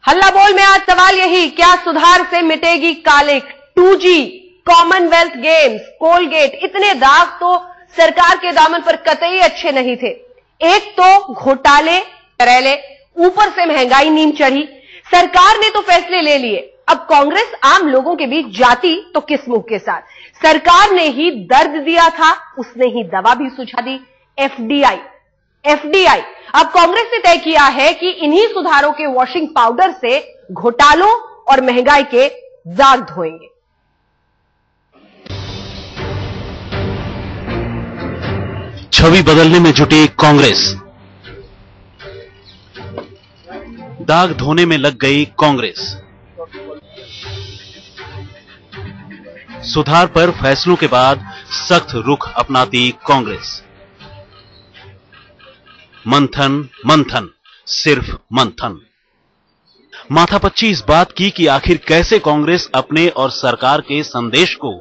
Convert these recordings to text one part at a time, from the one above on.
हल्ला बोल में आज सवाल यही, क्या सुधार से मिटेगी कालिक? 2G, कॉमनवेल्थ गेम्स, कोलगेट, इतने दाग तो सरकार के दामन पर कतई अच्छे नहीं थे। एक तो घोटाले करैले, ऊपर से महंगाई नीम चढ़ी। सरकार ने तो फैसले ले लिए, अब कांग्रेस आम लोगों के बीच जाती तो किस मुंह के साथ? सरकार ने ही दर्द दिया था, उसने ही दवा भी सुझा दी। एफडीआई अब कांग्रेस ने तय किया है कि इन्हीं सुधारों के वॉशिंग पाउडर से घोटालों और महंगाई के दाग धोएंगे। छवि बदलने में जुटी कांग्रेस, दाग धोने में लग गई कांग्रेस। सुधार पर फैसलों के बाद सख्त रुख अपनाती कांग्रेस। मंथन, सिर्फ मंथन। माथापच्ची इस बात की कि आखिर कैसे कांग्रेस अपने और सरकार के संदेश को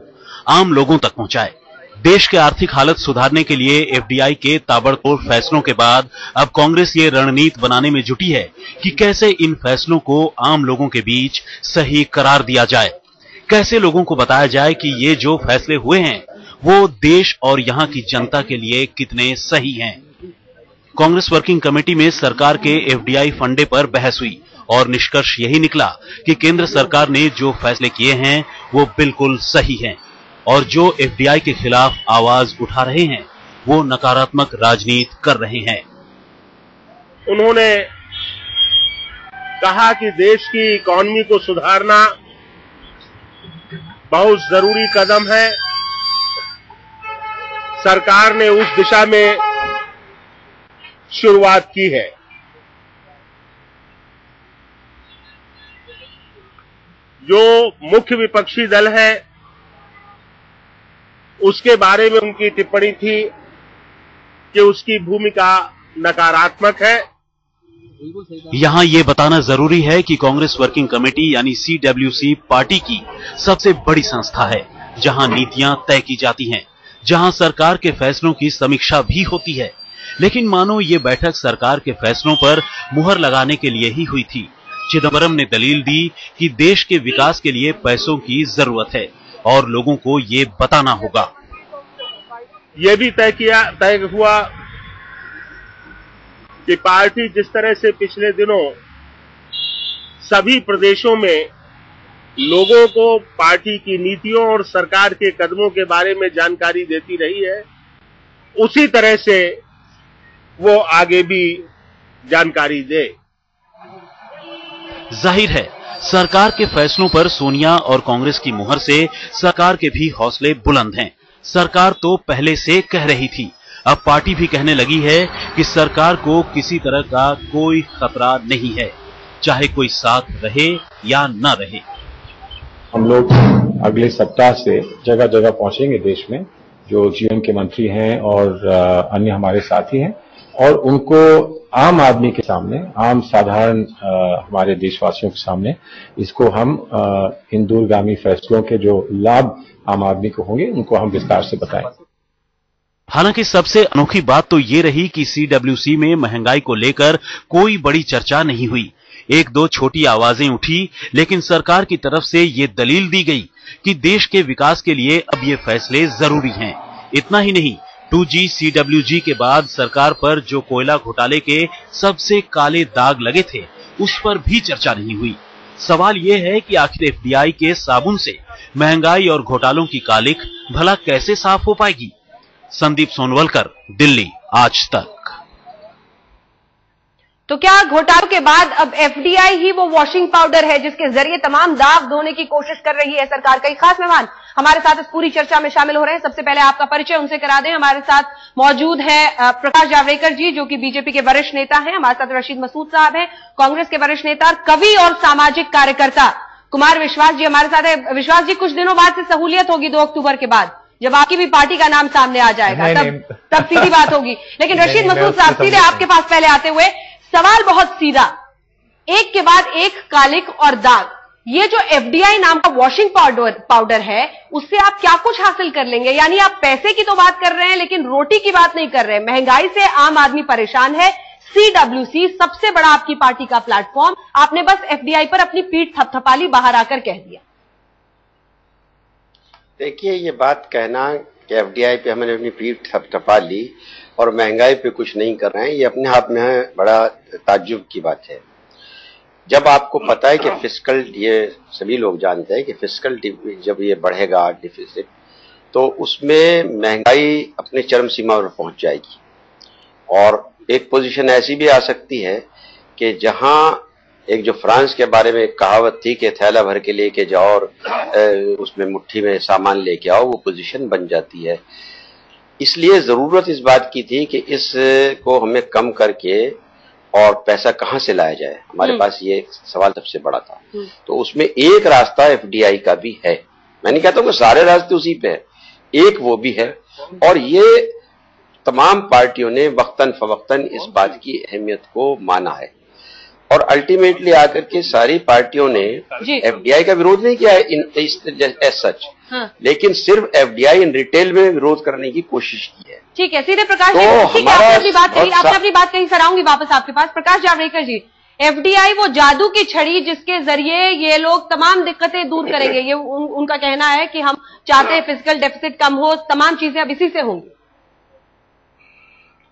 आम लोगों तक पहुंचाए। देश के आर्थिक हालत सुधारने के लिए एफडीआई के ताबड़तोड़ फैसलों के बाद अब कांग्रेस ये रणनीति बनाने में जुटी है कि कैसे इन फैसलों को आम लोगों के बीच सही करार दिया जाए, कैसे लोगों को बताया जाए कि ये जो फैसले हुए हैं वो देश और यहां की जनता के लिए कितने सही हैं। कांग्रेस वर्किंग कमेटी में सरकार के एफडीआई फंडे पर बहस हुई और निष्कर्ष यही निकला कि केंद्र सरकार ने जो फैसले किए हैं वो बिल्कुल सही हैं और जो एफडीआई के खिलाफ आवाज उठा रहे हैं वो नकारात्मक राजनीति कर रहे हैं। उन्होंने कहा कि देश की इकोनॉमी को सुधारना बहुत जरूरी कदम है। सरकार ने उस दिशा में शुरुआत की है। जो मुख्य विपक्षी दल है उसके बारे में उनकी टिप्पणी थी कि उसकी भूमिका नकारात्मक है। यहां यह बताना जरूरी है कि कांग्रेस वर्किंग कमेटी यानी CWC पार्टी की सबसे बड़ी संस्था है, जहां नीतियां तय की जाती हैं, जहां सरकार के फैसलों की समीक्षा भी होती है। लेकिन मानो ये बैठक सरकार के फैसलों पर मुहर लगाने के लिए ही हुई थी। चिदंबरम ने दलील दी कि देश के विकास के लिए पैसों की जरूरत है और लोगों को ये बताना होगा। ये भी तय हुआ कि पार्टी जिस तरह से पिछले दिनों सभी प्रदेशों में लोगों को पार्टी की नीतियों और सरकार के कदमों के बारे में जानकारी देती रही है, उसी तरह से वो आगे भी जानकारी दे। जाहिर है सरकार के फैसलों पर सोनिया और कांग्रेस की मुहर से सरकार के भी हौसले बुलंद हैं। सरकार तो पहले से कह रही थी, अब पार्टी भी कहने लगी है कि सरकार को किसी तरह का कोई खतरा नहीं है, चाहे कोई साथ रहे या न रहे। हम लोग अगले सप्ताह से जगह जगह पहुंचेंगे देश में, जो जीएम के मंत्री हैं और अन्य हमारे साथी हैं, और उनको आम आदमी के सामने, आम साधारण हमारे देशवासियों के सामने इसको हम इन दूरगामी फैसलों के जो लाभ आम आदमी को होंगे उनको हम विस्तार से बताएं। हालांकि सबसे अनोखी बात तो ये रही कि CWC में महंगाई को लेकर कोई बड़ी चर्चा नहीं हुई। एक दो छोटी आवाजें उठी, लेकिन सरकार की तरफ से ये दलील दी गई कि देश के विकास के लिए अब ये फैसले जरूरी हैं। इतना ही नहीं, 2G CWG के बाद सरकार पर जो कोयला घोटाले के सबसे काले दाग लगे थे उस पर भी चर्चा नहीं हुई। सवाल यह है कि आखिर एफडीआई के साबुन से महंगाई और घोटालों की कालिक भला कैसे साफ हो पाएगी? संदीप सोनवलकर, दिल्ली, आज तक। तो क्या घोटालों के बाद अब एफडीआई ही वो वॉशिंग पाउडर है जिसके जरिए तमाम दाग धोने की कोशिश कर रही है सरकार? कई खास मेहमान हमारे साथ इस पूरी चर्चा में शामिल हो रहे हैं। सबसे पहले आपका परिचय उनसे करा दें। हमारे साथ मौजूद है प्रकाश जावड़ेकर जी, जो कि बीजेपी के वरिष्ठ नेता हैं। हमारे साथ रशीद मसूद साहब हैं, कांग्रेस के वरिष्ठ नेता, कवि और सामाजिक कार्यकर्ता कुमार विश्वास जी हमारे साथ है। विश्वास जी, कुछ दिनों बाद से सहूलियत होगी 2 अक्टूबर के बाद, जब आपकी भी पार्टी का नाम सामने आ जाएगा, तब सीधी बात होगी। लेकिन रशीद मसूद साहब, सीधे आपके पास पहले आते हुए सवाल बहुत सीधा, एक के बाद एक कालिक और दाग, ये जो एफडीआई नाम का वॉशिंग पाउडर है, उससे आप क्या कुछ हासिल कर लेंगे? यानी आप पैसे की तो बात कर रहे हैं लेकिन रोटी की बात नहीं कर रहे हैं। महंगाई से आम आदमी परेशान है, CWC सबसे बड़ा आपकी पार्टी का प्लेटफॉर्म, आपने बस FDI पर अपनी पीठ थपथपा ली, बाहर आकर कह दिया। देखिए, ये बात कहना कि FDI पे हमने अपनी पीठ थपथपा ली और महंगाई पे कुछ नहीं कर रहे हैं, ये अपने आप में बड़ा ताज्जुब की बात है। जब आपको पता है कि फिस्कल, ये सभी लोग जानते हैं कि फिस्कल जब ये बढ़ेगा डिफिसिट, तो उसमें महंगाई अपने चरम सीमा पर पहुंच जाएगी और एक पोजीशन ऐसी भी आ सकती है कि जहां एक जो फ्रांस के बारे में एक कहावत थी कि थैला भर के लेके जाओ और उसमें मुट्ठी में सामान लेके आओ, वो पोजीशन बन जाती है। इसलिए जरूरत इस बात की थी कि इसको हमें कम करके और पैसा कहां से लाया जाए, हमारे पास ये सवाल सबसे बड़ा था। तो उसमें एक रास्ता FDI का भी है, मैं नहीं कहता हूं कि सारे रास्ते उसी पे है, एक वो भी है और ये तमाम पार्टियों ने वक्तन फवक्तन इस बात की अहमियत को माना है और अल्टीमेटली आकर के सारी पार्टियों ने FDI का विरोध नहीं किया है एज सच, लेकिन सिर्फ FDI इन रिटेल में विरोध करने की कोशिश की है। ठीक है, सीधे प्रकाश जी, आपने अपनी बात कही, सर आऊंगी वापस आपके पास। प्रकाश जावड़ेकर जी, FDI वो जादू की छड़ी जिसके जरिए ये लोग तमाम दिक्कतें दूर करेंगे, ये उनका कहना है कि हम चाहते हैं फिस्कल डेफिसिट कम हो, तमाम चीजें अब इसी से होंगी।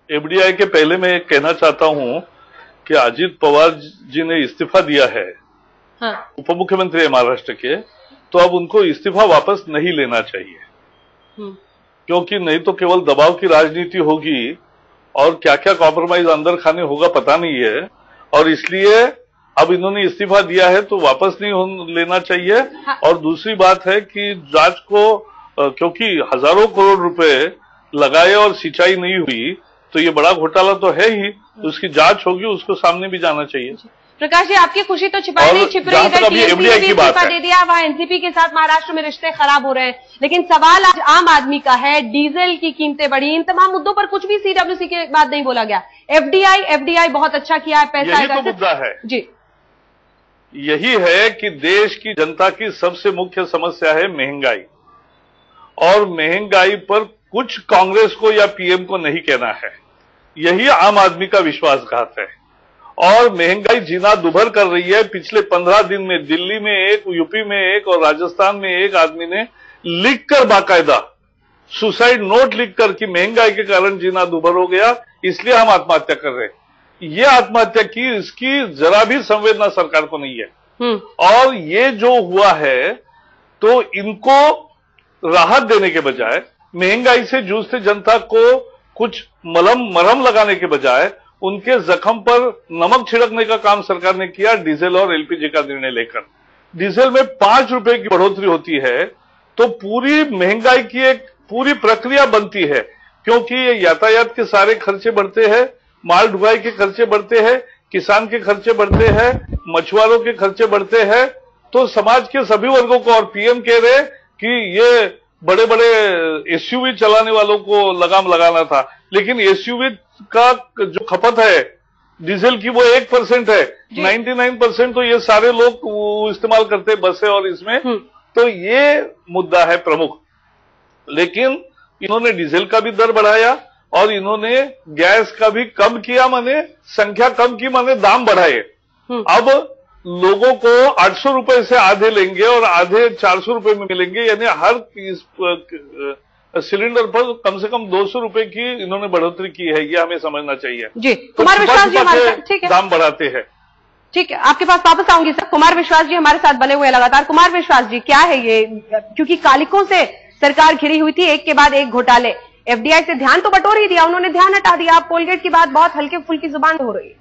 FDI के पहले मैं कहना चाहता हूं कि अजीत पवार जी ने इस्तीफा दिया है, उप मुख्यमंत्री है महाराष्ट्र के, तो अब उनको इस्तीफा वापस नहीं लेना चाहिए, क्योंकि नहीं तो केवल दबाव की राजनीति होगी और क्या क्या कॉम्प्रोमाइज अंदर खाने होगा पता नहीं है, और इसलिए अब इन्होंने इस्तीफा दिया है तो वापस नहीं लेना चाहिए। और दूसरी बात है कि जांच को, क्योंकि हजारों करोड़ रुपए लगाए और सिंचाई नहीं हुई, तो ये बड़ा घोटाला तो है ही, तो उसकी जांच होगी, उसको सामने भी जाना चाहिए। प्रकाश जी, आपकी खुशी तो छिपाई नहीं छिप रही, इधर टीएमसी ने भी इस्तीफा दे दिया, वहां एनसीपी के साथ महाराष्ट्र में रिश्ते खराब हो रहे हैं, लेकिन सवाल आज आम आदमी का है, डीजल की कीमतें बढ़ी, इन तमाम मुद्दों पर कुछ भी CWC के बाद नहीं बोला गया। FDI बहुत अच्छा किया है, पैसा यही तो मुद्दा है जी, यही है कि देश की जनता की सबसे मुख्य समस्या है महंगाई, और महंगाई पर कुछ कांग्रेस को या पीएम को नहीं कहना है, यही आम आदमी का विश्वासघात है। और महंगाई जीना दुभर कर रही है। पिछले 15 दिन में दिल्ली में एक, यूपी में एक और राजस्थान में एक आदमी ने लिखकर, बाकायदा सुसाइड नोट लिखकर कि महंगाई के कारण जीना दुभर हो गया, इसलिए हम आत्महत्या कर रहे हैं। ये आत्महत्या की, इसकी जरा भी संवेदना सरकार को नहीं है। और ये जो हुआ है, तो इनको राहत देने के बजाय, महंगाई से जूझते जनता को कुछ मरहम लगाने के बजाय उनके जख्म पर नमक छिड़कने का काम सरकार ने किया, डीजल और एलपीजी का निर्णय लेकर। डीजल में 5 रुपए की बढ़ोतरी होती है तो पूरी महंगाई की एक पूरी प्रक्रिया बनती है, क्योंकि ये यातायात के सारे खर्चे बढ़ते हैं, माल ढुलाई के खर्चे बढ़ते हैं, किसान के खर्चे बढ़ते हैं, मछुआरों के खर्चे बढ़ते हैं, तो समाज के सभी वर्गों को, और पीएम कह रहे कि ये बड़े बड़े एसयूवी चलाने वालों को लगाम लगाना था, लेकिन एसयूवी का जो खपत है डीजल की वो 1% है, 99% तो ये सारे लोग इस्तेमाल करते हैं बसें और इसमें, तो ये मुद्दा है प्रमुख। लेकिन इन्होंने डीजल का भी दर बढ़ाया और इन्होंने गैस का भी कम किया, माने संख्या कम की, माने दाम बढ़ाए। अब लोगों को 800 रुपए से आधे लेंगे और आधे 400 रुपए में मिलेंगे, यानी हर सिलेंडर पर कम से कम 200 रुपए की इन्होंने बढ़ोतरी की है, ये हमें समझना चाहिए जी। कुमार विश्वास जी हमारे साथ, ठीक है, दाम बढ़ाते हैं। ठीक है, आपके पास वापस आऊंगी सर। कुमार विश्वास जी हमारे साथ बने हुए लगातार। कुमार विश्वास जी, क्या है ये, क्योंकि कालिकों से सरकार घिरी हुई थी, एक के बाद एक घोटाले, FDI से ध्यान तो बटोर ही दिया, उन्होंने ध्यान हटा दिया, अब कोलगेट की बात बहुत हल्के फुल्की जुबान हो रही है।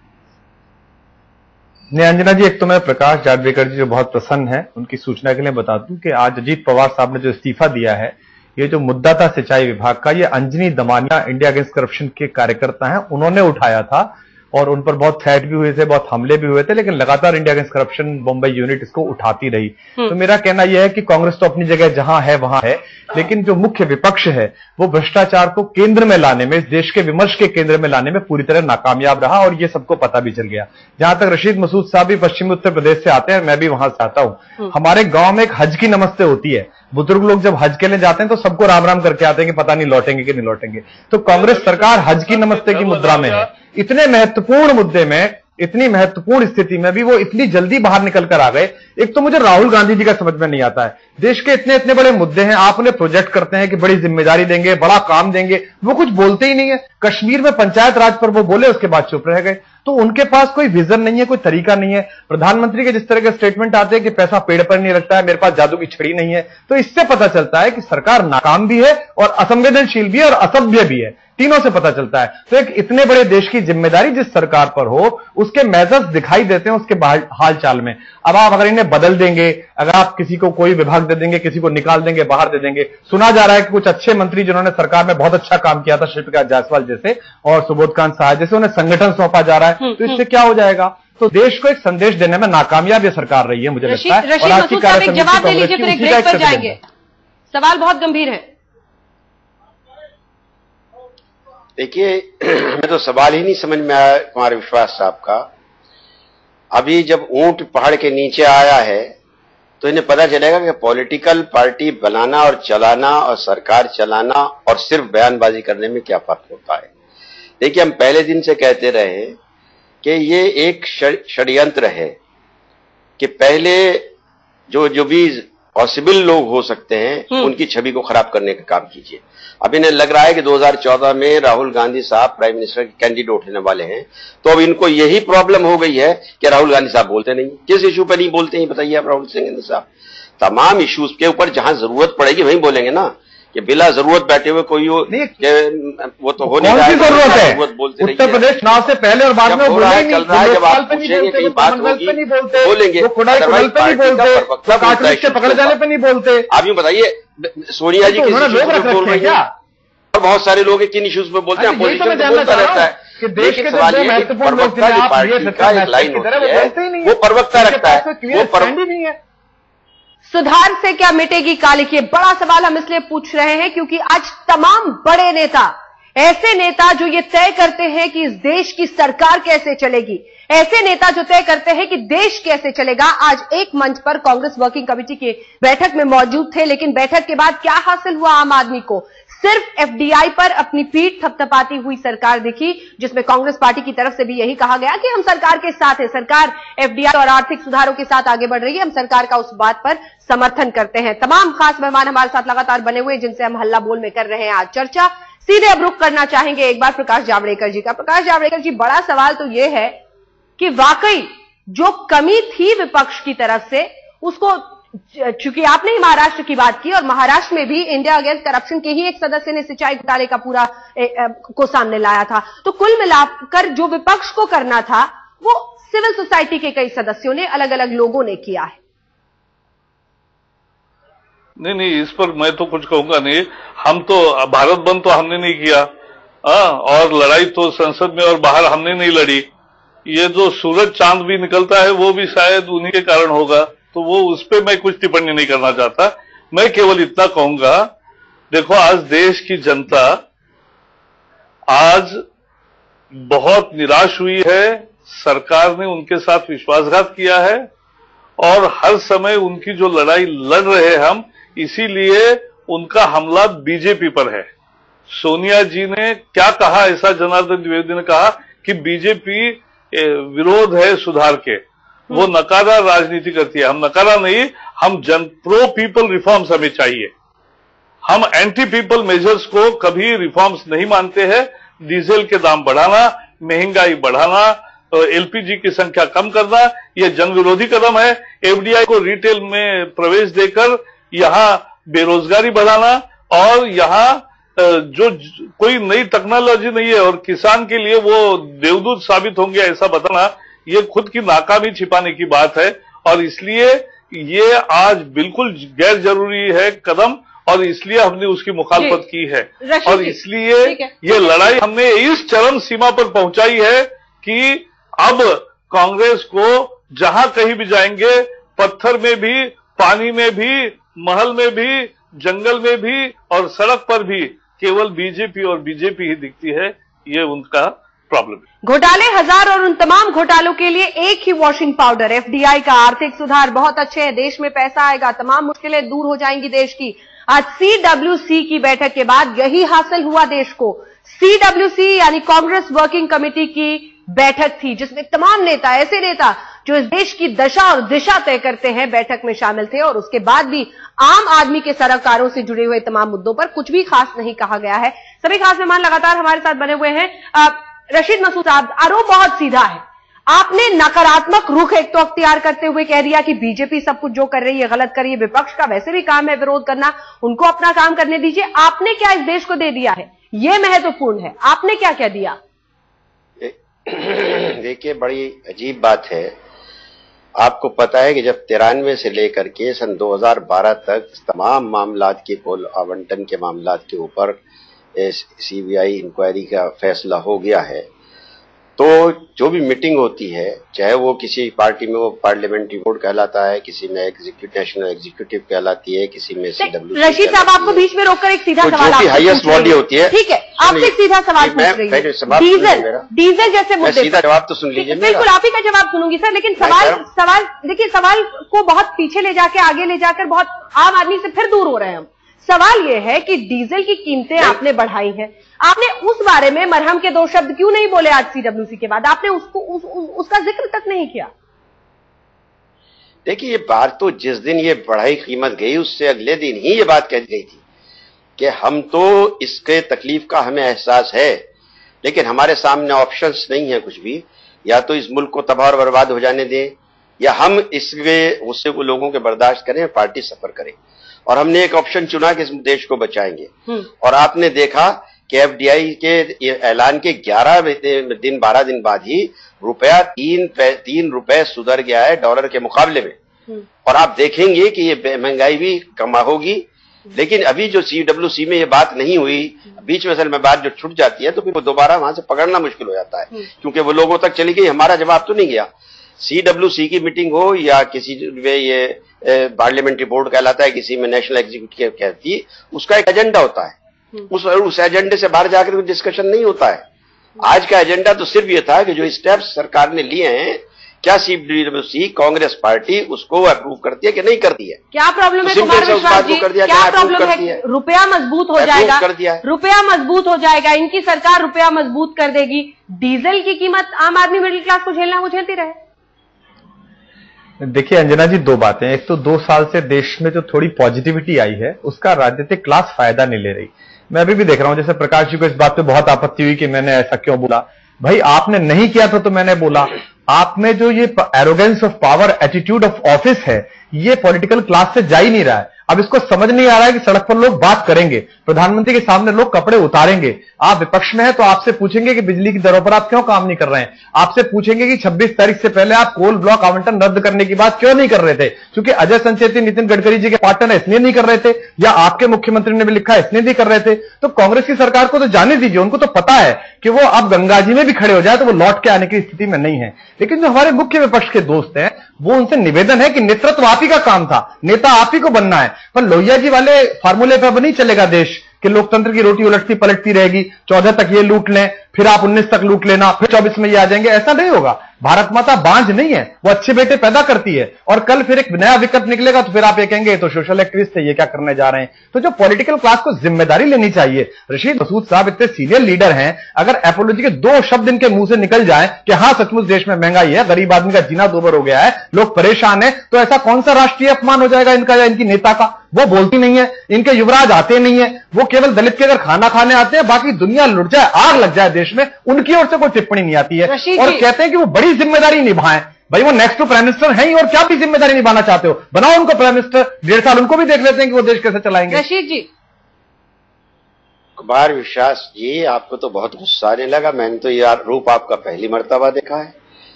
अंजना जी, एक तो मैं प्रकाश जावड़ेकर जी जो बहुत प्रसन्न है, उनकी सूचना के लिए बता दूं कि आज अजीत पवार साहब ने जो इस्तीफा दिया है, ये जो मुद्दा था सिंचाई विभाग का, ये Anjani Damania India against corruption के कार्यकर्ता हैं, उन्होंने उठाया था और उन पर बहुत थ्रेट भी हुए थे, बहुत हमले भी हुए थे, लेकिन लगातार India against corruption Bombay unit इसको उठाती रही। तो मेरा कहना यह है कि कांग्रेस तो अपनी जगह जहां है वहां है, लेकिन जो मुख्य विपक्ष है वो भ्रष्टाचार को केंद्र में लाने में, देश के विमर्श के केंद्र में लाने में पूरी तरह नाकामयाब रहा, और ये सबको पता भी चल गया। जहां तक रशीद मसूद साहब भी पश्चिमी उत्तर प्रदेश से आते हैं, मैं भी वहां से आता हूं। हमारे गांव में एक हज की नमस्ते होती है, बुजुर्ग लोग जब हज के लिए जाते हैं तो सबको राम राम करके आते हैं कि पता नहीं लौटेंगे कि नहीं लौटेंगे। तो कांग्रेस सरकार हज की नमस्ते की मुद्रा में है। इतने महत्वपूर्ण मुद्दे में, इतनी महत्वपूर्ण स्थिति में भी वो इतनी जल्दी बाहर निकल कर आ गए। एक तो मुझे राहुल गांधी जी का समझ में नहीं आता है, देश के इतने इतने बड़े मुद्दे हैं, आप उन्हें प्रोजेक्ट करते हैं कि बड़ी जिम्मेदारी देंगे, बड़ा काम देंगे, वो कुछ बोलते ही नहीं है। कश्मीर में पंचायत राज पर वो बोले, उसके बाद चुप रह गए। तो उनके पास कोई विजन नहीं है, कोई तरीका नहीं है। प्रधानमंत्री के जिस तरह के स्टेटमेंट आते हैं कि पैसा पेड़ पर नहीं लगता है, मेरे पास जादू की छड़ी नहीं है, तो इससे पता चलता है कि सरकार नाकाम भी है और असंवेदनशील भी है और असभ्य भी है। तीनों से पता चलता है। तो एक इतने बड़े देश की जिम्मेदारी जिस सरकार पर हो, उसके मेजर्स दिखाई देते हैं उसके हाल चाल में। अब आप अगर इन्हें बदल देंगे, अगर आप किसी को कोई विभाग दे देंगे, किसी को निकाल देंगे, बाहर दे देंगे, सुना जा रहा है कि कुछ अच्छे मंत्री जिन्होंने सरकार में बहुत अच्छा काम किया था, शिवप्रकाश जायसवाल जैसे और सुबोधकांत सहाय जैसे, उन्हें संगठन सौंपा जा रहा है। तो इससे क्या हो जाएगा? तो देश को एक संदेश देने में नाकामयाब ये सरकार रही है, मुझे लगता है। और आज की कार्यसमिति जवाब दे लीजिए, फिर एक ब्रेक पर जाएंगे। सवाल बहुत गंभीर है। देखिए, हमें तो सवाल ही नहीं समझ में आया कुमार विश्वास साहब का। अभी जब ऊंट पहाड़ के नीचे आया है तो इन्हें पता चलेगा कि पॉलिटिकल पार्टी बनाना और चलाना और सरकार चलाना और सिर्फ बयानबाजी करने में क्या फर्क होता है। देखिए, हम पहले दिन से कहते रहे कि ये एक षड्यंत्र है कि पहले जो भी पॉसिबल लोग हो सकते हैं उनकी छवि को खराब करने का काम कीजिए। अब इन्हें लग रहा है कि 2014 में राहुल गांधी साहब प्राइम मिनिस्टर के कैंडिडेट होने वाले हैं, तो अब इनको यही प्रॉब्लम हो गई है कि राहुल गांधी साहब बोलते नहीं। किस इशू पर नहीं बोलते हैं बताइए आप राहुल सिंह साहब? तमाम इश्यूज के ऊपर जहां जरूरत पड़ेगी वहीं बोलेंगे ना, कि बिला जरूरत बैठे हुए कोई वो तो हो नहीं रहा है। जरूरत है उत्तर प्रदेश चुनाव से पहले और बाद में हो रहा है, चल रहा है। जब आप पूछेंगे कहीं बात होगी बोलेंगे, पकड़ जाने पे नहीं बोलते। आप यूं बताइए, सोनिया जी किस इश्यूज पे बोल रही है और बहुत सारे लोग किन इश्यूज पे बोलते हैं, अपोजिशन तो बोलता रहता है। लेकिन सवाल ये है कि प्रवक्ता जो पार्टी का एक लाइन होती है वो प्रवक्ता रखता है, वो नहीं है। सुधार से क्या मिटेगी काली की? बड़ा सवाल हम इसलिए पूछ रहे हैं क्योंकि आज तमाम बड़े नेता, ऐसे नेता जो ये तय करते हैं कि इस देश की सरकार कैसे चलेगी, ऐसे नेता जो तय करते हैं कि देश कैसे चलेगा, आज एक मंच पर कांग्रेस वर्किंग कमेटी की बैठक में मौजूद थे। लेकिन बैठक के बाद क्या हासिल हुआ आम आदमी को? सिर्फ एफडीआई पर अपनी पीठ थपथपाती हुई सरकार दिखी, जिसमें कांग्रेस पार्टी की तरफ से भी यही कहा गया कि हम सरकार के साथ है, सरकार एफडीआई और आर्थिक सुधारों के साथ आगे बढ़ रही है, हम सरकार का उस बात पर समर्थन करते हैं। तमाम खास मेहमान हमारे साथ लगातार बने हुए, जिनसे हम हल्ला बोल में कर रहे हैं आज चर्चा। सीधे अब रुख करना चाहेंगे एक बार प्रकाश जावड़ेकर जी का। प्रकाश जावड़ेकर जी, बड़ा सवाल तो यह है कि वाकई जो कमी थी विपक्ष की तरफ से, उसको, चूंकि आपने ही महाराष्ट्र की बात की और महाराष्ट्र में भी इंडिया अगेंस्ट करप्शन के ही एक सदस्य ने सिंचाई घोटाले का पूरा को सामने लाया था, तो कुल मिलाकर जो विपक्ष को करना था वो सिविल सोसाइटी के कई सदस्यों ने, अलग अलग लोगों ने किया है। नहीं, इस पर मैं तो कुछ कहूंगा नहीं। हम तो भारत बंद तो हमने नहीं किया, और लड़ाई तो संसद में और बाहर हमने नहीं लड़ी। ये जो सूरज चांद भी निकलता है वो भी शायद उन्हीं के कारण होगा, तो वो उस पर मैं कुछ टिप्पणी नहीं करना चाहता। मैं केवल इतना कहूंगा, देखो आज देश की जनता आज बहुत निराश हुई है, सरकार ने उनके साथ विश्वासघात किया है और हर समय उनकी जो लड़ाई लड़ रहे हैं हम, इसीलिए उनका हमला बीजेपी पर है। सोनिया जी ने क्या कहा, ऐसा जनार्दन द्विवेदी ने कहा कि बीजेपी विरोध है सुधार के, वो नकारा राजनीति करती है। हम नकारा नहीं, हम प्रो पीपल रिफॉर्म्स हमें चाहिए। हम एंटी पीपल मेजर्स को कभी रिफॉर्म्स नहीं मानते हैं। डीजल के दाम बढ़ाना, महंगाई बढ़ाना, एलपीजी की संख्या कम करना, यह जन विरोधी कदम है। एफडीआई को रिटेल में प्रवेश देकर यहां बेरोजगारी बढ़ाना और यहां जो कोई नई टेक्नोलॉजी नहीं है और किसान के लिए वो देवदूत साबित होंगे ऐसा बताना, ये खुद की नाकामी छिपाने की बात है। और इसलिए ये आज बिल्कुल गैर जरूरी है कदम, और इसलिए हमने उसकी मुखालफत की है। और इसलिए ये लड़ाई हमने इस चरम सीमा पर पहुंचाई है कि अब कांग्रेस को जहां कहीं भी जाएंगे, पत्थर में भी, पानी में भी, महल में भी, जंगल में भी और सड़क पर भी केवल बीजेपी और बीजेपी ही दिखती है। ये उनका प्रॉब्लम है। घोटाले हजार और उन तमाम घोटालों के लिए एक ही वॉशिंग पाउडर, एफडीआई का आर्थिक सुधार बहुत अच्छे हैं, देश में पैसा आएगा, तमाम मुश्किलें दूर हो जाएंगी देश की। आज सीडब्ल्यूसी की बैठक के बाद यही हासिल हुआ देश को। सीडब्ल्यूसी यानी कांग्रेस वर्किंग कमेटी की बैठक थी जिसमें तमाम नेता, ऐसे नेता जो इस देश की दशा और दिशा तय करते हैं, बैठक में शामिल थे। और उसके बाद भी आम आदमी के सरोकारों से जुड़े हुए तमाम मुद्दों पर कुछ भी खास नहीं कहा गया है। सभी खास मेहमान लगातार हमारे साथ बने हुए हैं। रशीद मसूद साहब, आरोप बहुत सीधा है। आपने नकारात्मक रुख एक तो अख्तियार करते हुए कह दिया कि बीजेपी सब कुछ जो कर रही है गलत कर रही है, विपक्ष का वैसे भी काम है विरोध करना, उनको अपना काम करने दीजिए। आपने क्या इस देश को दे दिया है, यह महत्वपूर्ण है। आपने क्या क्या दिया? देखिए, बड़ी अजीब बात है। आपको पता है कि जब 93 से लेकर के सन 2012 तक तमाम मामलात के कुल आवंटन के मामलात के ऊपर सीबीआई इंक्वायरी का फैसला हो गया है, तो जो भी मीटिंग होती है, चाहे वो किसी पार्टी में वो पार्लियामेंट्री बोर्ड कहलाता है, किसी में नेशनल एग्जीक्यूटिव कहलाती है, किसी में सीडब्ल्यूसी। रशीद साहब, आपको बीच में रोककर एक सीधा सवाल, जो भी हाईएस्ट बॉडी होती है, ठीक है, आपसे एक सीधा सवाल पूछ रही हूं। डीजल जैसे मुद्दे, सीधा जवाब तो सुन लीजिए। बिल्कुल आप ही का जवाब सुनूंगी सर, लेकिन सवाल देखिए, सवाल को बहुत पीछे ले जाके आगे ले जाकर बहुत आम आदमी से फिर दूर हो रहे हैं हम। सवाल यह है कि डीजल की कीमतें आपने बढ़ाई हैं, आपने उस बारे में मरहम के दो शब्द क्यों नहीं बोले? आज सीडब्ल्यूसी के बाद आपने उसका जिक्र तक नहीं किया। देखिए, ये बात तो जिस दिन ये बढ़ाई कीमत गई उससे अगले दिन ही ये बात कह गई थी कि हम तो इसके तकलीफ का हमें एहसास है, लेकिन हमारे सामने ऑप्शंस नहीं है कुछ भी। या तो इस मुल्क को तबाह और बर्बाद हो जाने दें, या हम इसके गुस्से को लोगों के बर्दाश्त करें, पार्टी सफर करे। और हमने एक ऑप्शन चुना कि इस देश को बचाएंगे। और आपने देखा कि एफडीआई के ऐलान के 12 दिन बाद ही रुपया 3 रुपए सुधर गया है डॉलर के मुकाबले में। और आप देखेंगे कि ये महंगाई भी कम होगी। लेकिन अभी जो सीडब्ल्यूसी में ये बात नहीं हुई, बीच में असल में बात जो छूट जाती है तो फिर वो दोबारा वहां से पकड़ना मुश्किल हो जाता है, क्योंकि वो लोगों तक चली गई, हमारा जवाब तो नहीं गया। सीडब्ल्यूसी की मीटिंग हो या किसी में ये पार्लियामेंट्री बोर्ड कहलाता है, किसी में नेशनल एग्जीक्यूटिव कहती है, उसका एक एजेंडा होता है। उस एजेंडे से बाहर जाकर कोई डिस्कशन नहीं होता है। आज का एजेंडा तो सिर्फ ये था कि जो स्टेप्स सरकार ने लिए हैं, क्या सीडब्ल्यूसी कांग्रेस पार्टी उसको अप्रूव करती है कि नहीं करती है? क्या प्रॉब्लम है कुमार विश्वास जी? क्या प्रॉब्लम है? रुपया मजबूत हो जाएगा, रुपया मजबूत हो जाएगा, इनकी सरकार रुपया मजबूत कर देगी। डीजल की कीमत आम आदमी मिडिल क्लास को झेलना, वो झेलती रहे। देखिए अंजना जी, दो बातें। एक तो 2 साल से देश में जो थोड़ी पॉजिटिविटी आई है उसका राजनीतिक क्लास फायदा नहीं ले रही। मैं अभी भी देख रहा हूं, जैसे प्रकाश जी को इस बात पे बहुत आपत्ति हुई कि मैंने ऐसा क्यों बोला। भाई आपने नहीं किया था तो मैंने बोला। आप में जो ये arrogance of power, attitude of office है, ये पॉलिटिकल क्लास से जा ही नहीं रहा है। अब इसको समझ नहीं आ रहा है कि सड़क पर लोग बात करेंगे, प्रधानमंत्री के सामने लोग कपड़े उतारेंगे, आप विपक्ष में हैं तो आपसे पूछेंगे कि बिजली की दरों पर आप क्यों काम नहीं कर रहे हैं, आपसे पूछेंगे कि 26 तारीख से पहले आप कोल ब्लॉक आवंटन रद्द करने की बात क्यों नहीं कर रहे थे, क्योंकि अजय संचेती नितिन गडकरी जी के पार्टनर इसलिए नहीं कर रहे थे, या आपके मुख्यमंत्री ने भी लिखा इसलिए नहीं कर रहे थे। तो कांग्रेस की सरकार को तो जाने दीजिए, उनको तो पता है कि वो अब गंगा जी में भी खड़े हो जाए तो वो लौट के आने की स्थिति में नहीं है। लेकिन जो हमारे मुख्य विपक्ष के दोस्त हैं, वो उनसे निवेदन है कि नेतृत्व आप ही का काम था, नेता आप ही को बनना है, पर लोहिया जी वाले फार्मूले पर नहीं चलेगा देश कि लोकतंत्र की रोटी उलटती पलटती रहेगी। 14 तक ये लूट लें, फिर आप 19 तक लूट लेना, फिर 24 में ये आ जाएंगे, ऐसा नहीं होगा। भारत माता बांझ नहीं है, वो अच्छे बेटे पैदा करती है, और कल फिर एक नया विकल्प निकलेगा तो फिर आप ये कहेंगे तो सोशल एक्टिविस्ट है, ये क्या करने जा रहे हैं। तो जो पॉलिटिकल क्लास को जिम्मेदारी लेनी चाहिए। रशीद मसूद साहब इतने सीनियर लीडर हैं, अगर एपोलॉजी के 2 शब्द इनके मुंह से निकल जाए कि हाँ सचमुच देश में महंगाई है, गरीब आदमी का जीना दूभर हो गया है, लोग परेशान है, तो ऐसा कौन सा राष्ट्रीय अपमान हो जाएगा इनका या इनकी नेता का? वो बोलती नहीं है, इनके युवराज आते नहीं है, वो केवल दलित के अगर खाना खाने आते हैं, बाकी दुनिया लुट जाए, आग लग जाए देश में, उनकी ओर से कोई टिप्पणी नहीं आती है। और कहते हैं कि वो बड़ी जिम्मेदारी निभाएं। भाई वो नेक्स्ट टू प्राइम मिनिस्टर हैं ही, और क्या भी जिम्मेदारी निभाना चाहते हो, बनाओ उनको प्राइम मिनिस्टर, 1.5 साल उनको भी देख लेते हैं कि वो देश कैसे चलाएंगे। रशीद जी, कुमार विश्वास जी, आपको तो बहुत गुस्सा आने लगा। मैंने तो ये रूप आपका पहली मर्तबा देखा है।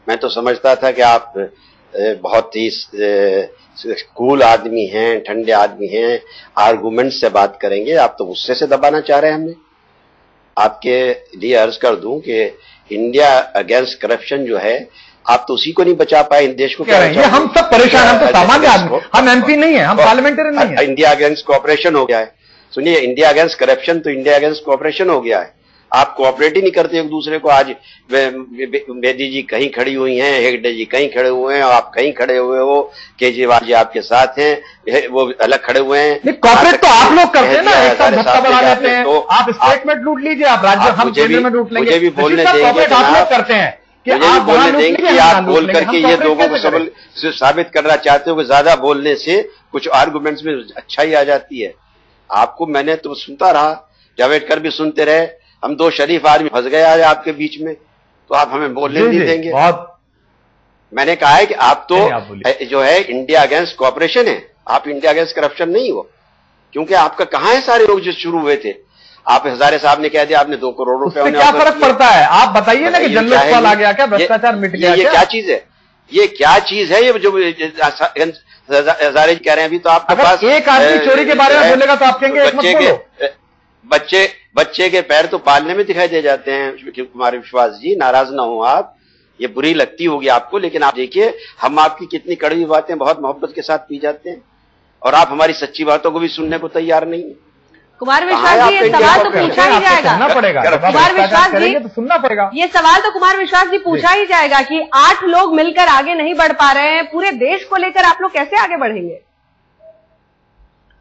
मैं तो समझता था कि आप बहुत ही कूल आदमी हैं, ठंडे आदमी हैं, आर्गुमेंट से बात करेंगे। आप तो गुस्से से दबाना चाह रहे हैं। हमने आपके लिए अर्ज कर दूं कि इंडिया अगेंस्ट करप्शन जो है, आप तो उसी को नहीं बचा पाए, इन देश को क्या रहे हैं? हम सब परेशान, हम तो सामान्य आदमी, हम एमपी नहीं है, हम पार्लियामेंटेरियन नहीं है। इंडिया अगेंस्ट कोऑपरेशन हो गया है। सुनिए, इंडिया अगेंस्ट करप्शन तो इंडिया अगेंस्ट कोऑपरेशन हो गया है। आप कोऑपरेट ही नहीं करते एक दूसरे को। आज बेदी जी कहीं खड़ी हुई हैं, हेगड़े जी कहीं खड़े हुए हैं, और आप कहीं खड़े हुए हो, केजरीवाल जी आपके साथ हैं, वो अलग खड़े हुए हैं। कॉर्पोरेट तो आप लोग करते हैं ना, एक साथ धक्का बढ़ा लेते हैं। तो आप स्टेटमेंट लूट लीजिए, आप राज्य, हम केंद्र में लूट लेंगे। मुझे भी बोलने देंगे, आप लोग करते हैं कि आप बोलने देंगे कि आप बोल करके ये लोगों को सबल साबित करना चाहते हो कि ज्यादा बोलने से कुछ आर्गुमेंट्स में अच्छाई आ जाती है। आपको मैंने तो सुनता रहा, जावेडकर भी सुनते रहे, हम दो शरीफ आदमी फंस गए आज आपके बीच में, तो आप हमें बोलने नहीं देंगे। मैंने कहा है कि आप तो जो है इंडिया अगेंस्ट कॉर्पोरेशन है, आप इंडिया अगेंस्ट करप्शन नहीं हो, क्योंकि आपका कहां है सारे लोग जो शुरू हुए थे। आप हजारे साहब ने कह दिया आपने 2 करोड़ रुपए, क्या फर्क पड़ता है? आप बताइए ना कि जनलोकपाल आ गया क्या, भ्रष्टाचार मिट गया? ये क्या चीज है? ये क्या चीज है? ये जो हजारे कह रहे हैं अभी, तो आपके पास एक आदमी चोरी के बारे में बोलेगा तो आप कहेंगे बच्चे के पैर तो पालने में दिखाई दे जाते हैं। कुमार विश्वास जी, नाराज ना हो आप, ये बुरी लगती होगी आपको, लेकिन आप देखिए हम आपकी कितनी कड़वी बातें बहुत मोहब्बत के साथ पी जाते हैं, और आप हमारी सच्ची बातों को भी सुनने को तैयार नहीं है। कुमार विश्वास जी, ये सवाल तो पूछा ही जाएगा, कुमार विश्वास जी तो सुनना पड़ेगा। ये सवाल तो कुमार विश्वास जी पूछा ही जाएगा कि 8 लोग मिलकर आगे नहीं बढ़ पा रहे हैं, पूरे देश को लेकर आप लोग कैसे आगे बढ़ेंगे?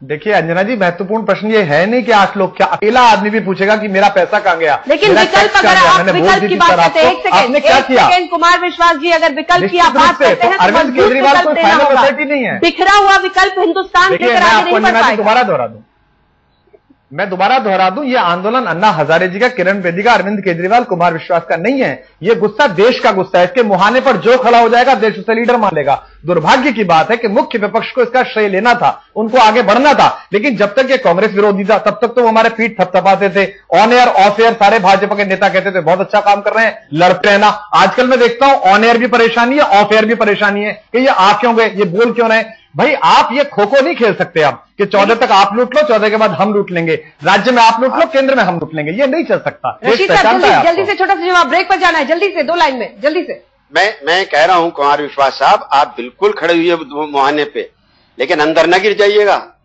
देखिए अंजना जी, महत्वपूर्ण प्रश्न ये है नहीं कि 8 लोग, क्या अकेला आदमी भी पूछेगा कि मेरा पैसा कहां गया? लेकिन विकल्प, अगर आप विकल्प की बात करते हैं, आपने क्या किया? कुमार विश्वास जी, अगर विकल्प की आप बात करते हैं तो अरविंद केजरीवाल को फाइनल अथॉरिटी नहीं है। बिखरा हुआ विकल्प हिंदुस्तान लेकर आगे नहीं बढ़ पाएगा। दोबारा दोहरा दूं, मैं दोबारा दोहरा दूं, ये आंदोलन अन्ना हजारे जी का, किरण बेदी का, अरविंद केजरीवाल, कुमार विश्वास का नहीं है। ये गुस्सा देश का गुस्सा है। इसके मुहाने पर जो खड़ा हो जाएगा देश उसे लीडर मान लेगा। दुर्भाग्य की बात है कि मुख्य विपक्ष को इसका श्रेय लेना था, उनको आगे बढ़ना था, लेकिन जब तक ये कांग्रेस विरोधी था तब तक तो वो हमारे पीठ थपथपाते थे। ऑन एयर ऑफ एयर सारे भाजपा के नेता कहते थे बहुत अच्छा काम कर रहे हैं, लड़ते रहना। आजकल मैं देखता हूं ऑन एयर भी परेशानी है, ऑफ एयर भी परेशानी है कि ये आ क्यों गए, ये बोल क्यों रहे। भाई आप ये खो खो नहीं खेल सकते आप कि 14 तक आप लूट लो, 14 के बाद हम लूट लेंगे, राज्य में आप लूट लो, केंद्र में हम लूट लेंगे, ये नहीं चल सकता। रशीद साहब जल्दी से छोटा सा जवाब, ब्रेक पर जाना है, जल्दी से 2 लाइन में जल्दी से। मैं कह रहा हूं कुमार विश्वास साहब, आप बिल्कुल खड़े हुए मुहाने पे, लेकिन अंदर न गिर जाइएगा,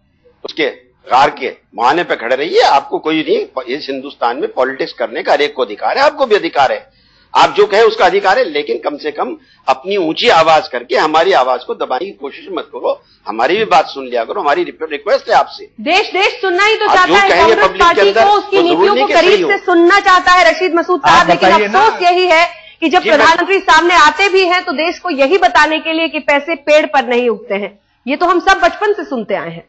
उसके कार के मुहाने पे खड़े रहिए। आपको कोई नहीं, इस हिंदुस्तान में पॉलिटिक्स करने का हर एक को अधिकार है, आपको भी अधिकार है, आप जो कहे उसका अधिकार है, लेकिन कम से कम अपनी ऊंची आवाज करके हमारी आवाज को दबाने की कोशिश मत करो, हमारी भी बात सुन लिया करो। हमारी रिक्वेस्ट है आपसे। देश सुनना ही तो चाहता है, कांग्रेस पार्टी को उसकी नीतियों को करीब से सुनना चाहता है रशीद मसूद साहब, लेकिन अफसोस यही है कि जब प्रधानमंत्री सामने आते भी हैं तो देश को यही बताने के लिए कि पैसे पेड़ पर नहीं उगते हैं। ये तो हम सब बचपन से सुनते आए हैं।